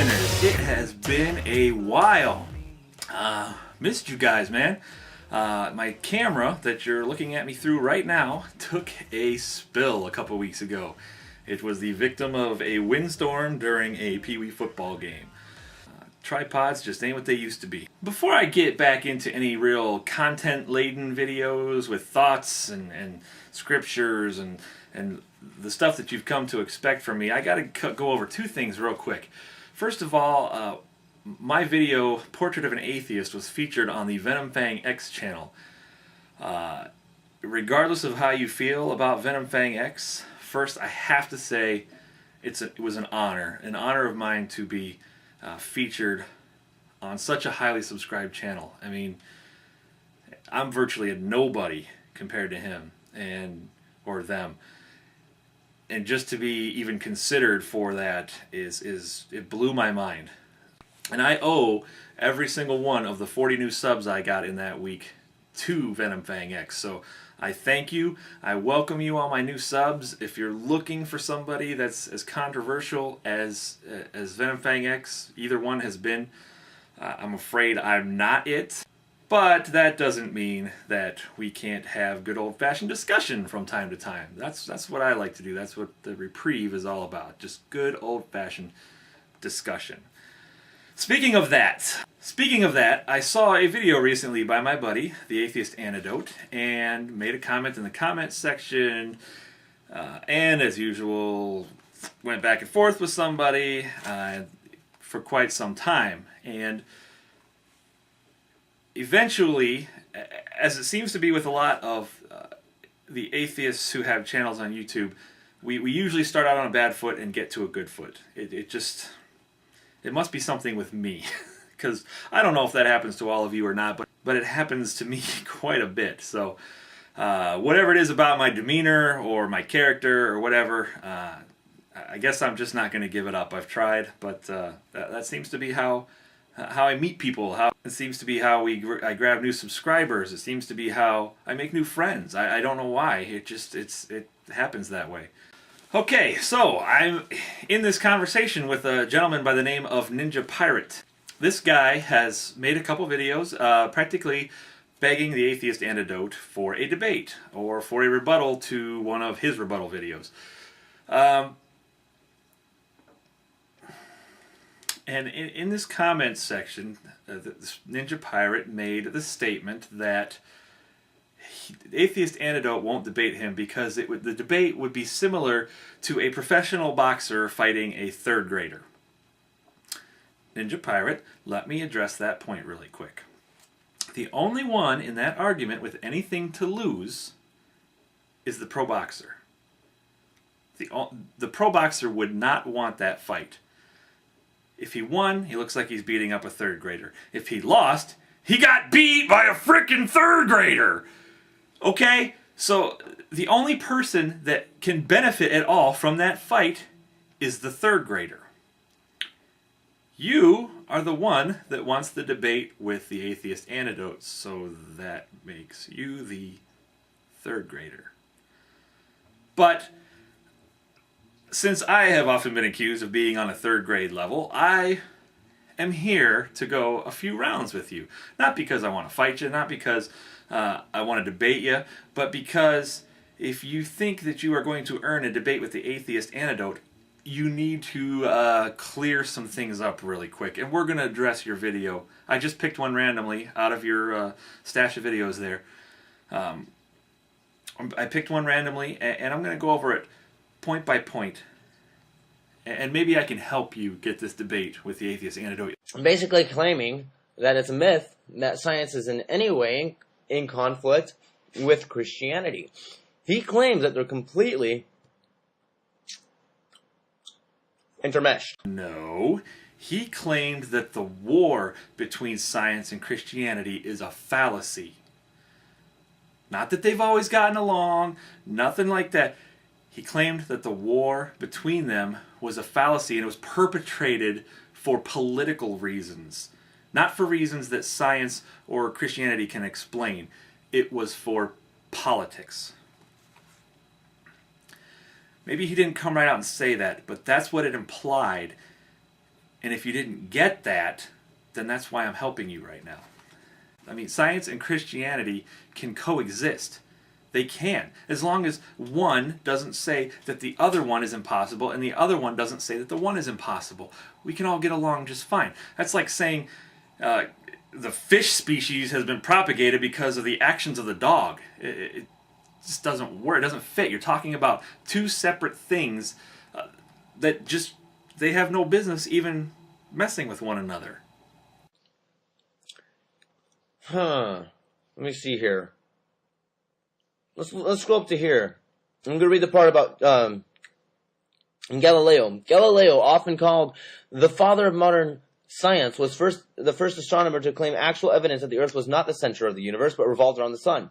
KingHeatheners, it has been a while. Missed you guys, man. My camera that you're looking at me through right now took a spill a couple weeks ago. It was the victim of a windstorm during a Pee Wee football game. Tripods just ain't what they used to be. Before I get back into any real content-laden videos with thoughts and scriptures and the stuff that you've come to expect from me, I gotta go over two things real quick. First of all, my video, Portrait of an Atheist, was featured on the Venom Fang X channel. Regardless of how you feel about Venom Fang X, first I have to say it was an honor of mine to be featured on such a highly subscribed channel. I mean, I'm virtually a nobody compared to him or them. And just to be even considered for that it blew my mind. And I owe every single one of the 40 new subs I got in that week to Venom Fang X. So I thank you. I welcome you, all my new subs. If you're looking for somebody that's as controversial as Venom Fang X, either one has been, I'm afraid I'm not it. But that doesn't mean that we can't have good old-fashioned discussion from time to time. That's what I like to do. That's what the reprieve is all about. Just good old-fashioned discussion. Speaking of that, I saw a video recently by my buddy, the Atheist Antidote, and made a comment in the comment section, and as usual, went back and forth with somebody for quite some time. And eventually, as it seems to be with a lot of the atheists who have channels on YouTube, we usually start out on a bad foot and get to a good foot. It must be something with me, because I don't know if that happens to all of you or not, but it happens to me quite a bit. So whatever it is about my demeanor or my character or whatever, I guess I'm just not going to give it up. I've tried, but that seems to be how I meet people. It seems to be how I grab new subscribers. It seems to be how I make new friends. I don't know why. It happens that way. Okay, so I'm in this conversation with a gentleman by the name of Ninjapirate. This guy has made a couple videos practically begging the Atheist Antidote for a debate or for a rebuttal to one of his rebuttal videos. And in this comment section, this Ninjapirate made the statement that Atheist Antidote won't debate him because the debate would be similar to a professional boxer fighting a third grader. Ninjapirate, let me address that point really quick. The only one in that argument with anything to lose is the pro boxer. The pro boxer would not want that fight. If he won, he looks like he's beating up a third grader. If he lost, he got beat by a frickin' third grader! Okay? So the only person that can benefit at all from that fight is the third grader. You are the one that wants the debate with the Atheist Antidote, so that makes you the third grader. But since I have often been accused of being on a third grade level, I am here to go a few rounds with you. Not because I want to fight you, not because I want to debate you, but because if you think that you are going to earn a debate with the Atheist Antidote, you need to clear some things up really quick. And we're going to address your video. I just picked one randomly out of your stash of videos there. I picked one randomly, and I'm going to go over it point by point. And maybe I can help you get this debate with the Atheist Antidote. I'm basically claiming that it's a myth that science is in any way in conflict with Christianity. He claims that they're completely intermeshed. No, he claimed that the war between science and Christianity is a fallacy. Not that they've always gotten along, nothing like that. He claimed that the war between them was a fallacy and it was perpetrated for political reasons. Not for reasons that science or Christianity can explain. It was for politics. Maybe he didn't come right out and say that, but that's what it implied. And if you didn't get that, then that's why I'm helping you right now. I mean, science and Christianity can coexist. They can, as long as one doesn't say that the other one is impossible and the other one doesn't say that the one is impossible. We can all get along just fine. That's like saying the fish species has been propagated because of the actions of the dog. It just doesn't work. It doesn't fit. You're talking about two separate things that just, they have no business even messing with one another. Let me see here. Let's scroll up to here. I'm going to read the part about Galileo. Galileo, often called the father of modern science, was the first astronomer to claim actual evidence that the Earth was not the center of the universe, but revolved around the sun.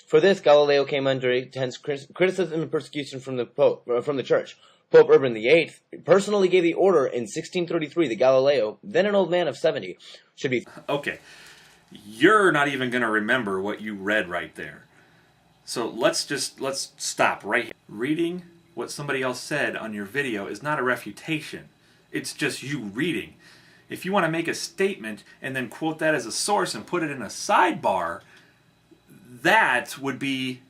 For this, Galileo came under intense criticism and persecution from the Church. Pope Urban VIII personally gave the order in 1633 that Galileo, then an old man of 70, should be... Okay, you're not even going to remember what you read right there. So let's stop right here. Reading what somebody else said on your video is not a refutation. It's just you reading. If you want to make a statement and then quote that as a source and put it in a sidebar, that would be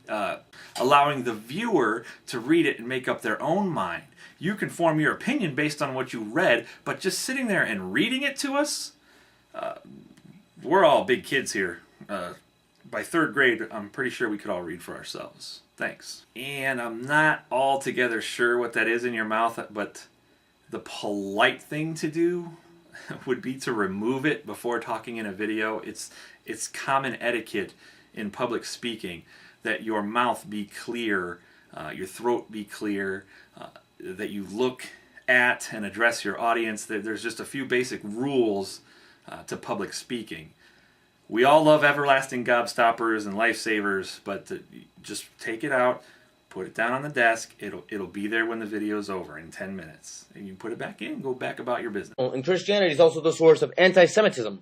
allowing the viewer to read it and make up their own mind. You can form your opinion based on what you read, but just sitting there and reading it to us, we're all big kids here. By third grade, I'm pretty sure we could all read for ourselves. Thanks. And I'm not altogether sure what that is in your mouth, but the polite thing to do would be to remove it before talking in a video. It's common etiquette in public speaking that your mouth be clear, your throat be clear, that you look at and address your audience. There's just a few basic rules to public speaking. We all love everlasting gobstoppers and lifesavers, but just take it out, put it down on the desk. It'll be there when the video's over in 10 minutes. And you put it back in and go back about your business. And Christianity is also the source of anti-Semitism.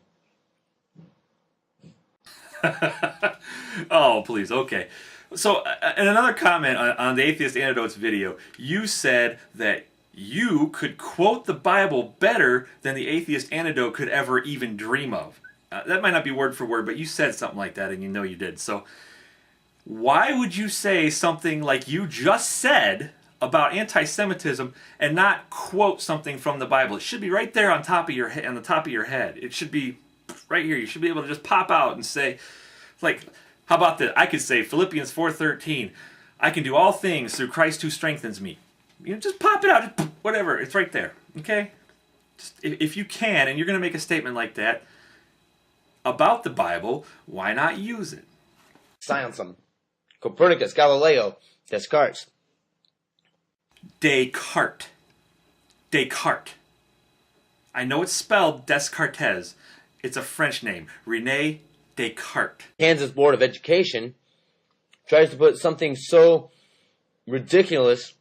Oh, please. Okay. So, in another comment on the Atheist Antidote's video, you said that you could quote the Bible better than the Atheist Antidote could ever even dream of. That might not be word for word, but you said something like that, and you know you did. So why would you say something like you just said about anti-Semitism and not quote something from the Bible? It should be right there on the top of your head. It should be right here. You should be able to just pop out and say, like, how about this? I could say Philippians 4:13. I can do all things through Christ who strengthens me. You know, just pop it out. Just, whatever. It's right there. Okay? Just, if you can, and you're going to make a statement like that about the Bible, why not use it? Silence them. Copernicus, Galileo, Descartes. Descartes. Descartes. I know it's spelled Descartes. It's a French name. René Descartes. Kansas Board of Education tries to put something so ridiculous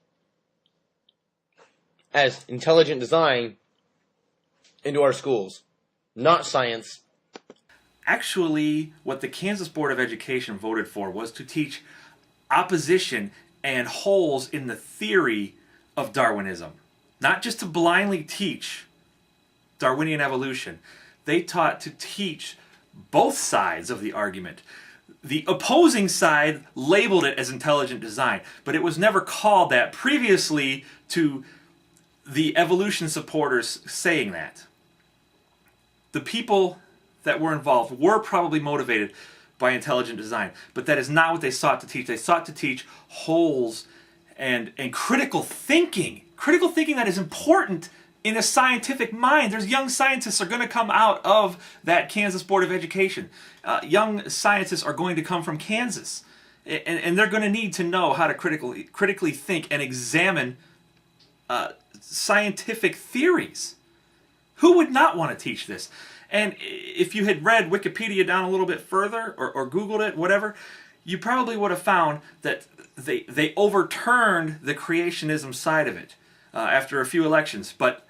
as intelligent design into our schools. Not science. Actually, what the Kansas Board of Education voted for was to teach opposition and holes in the theory of Darwinism. Not just to blindly teach Darwinian evolution. They taught to teach both sides of the argument. The opposing side labeled it as intelligent design, but it was never called that previously to the evolution supporters saying that. The people that were involved were probably motivated by intelligent design, but that is not what they sought to teach. They sought to teach holes and critical thinking. Critical thinking that is important in a scientific mind. There's young scientists are going to come out of that Kansas Board of Education. Young scientists are going to come from Kansas, and they're going to need to know how to critically think and examine scientific theories. Who would not want to teach this? And if you had read Wikipedia down a little bit further, or Googled it, whatever, you probably would have found that they overturned the creationism side of it after a few elections. But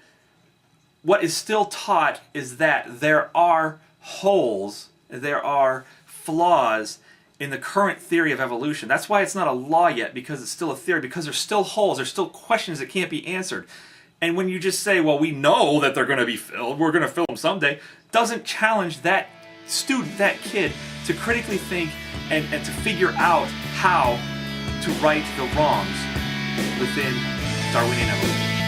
what is still taught is that there are holes, there are flaws in the current theory of evolution. That's why it's not a law yet, because it's still a theory, because there's still holes, there's still questions that can't be answered. And when you just say, well, we know that they're going to be filled, we're going to fill them someday, doesn't challenge that student, that kid, to critically think and to figure out how to right the wrongs within Darwinian evolution.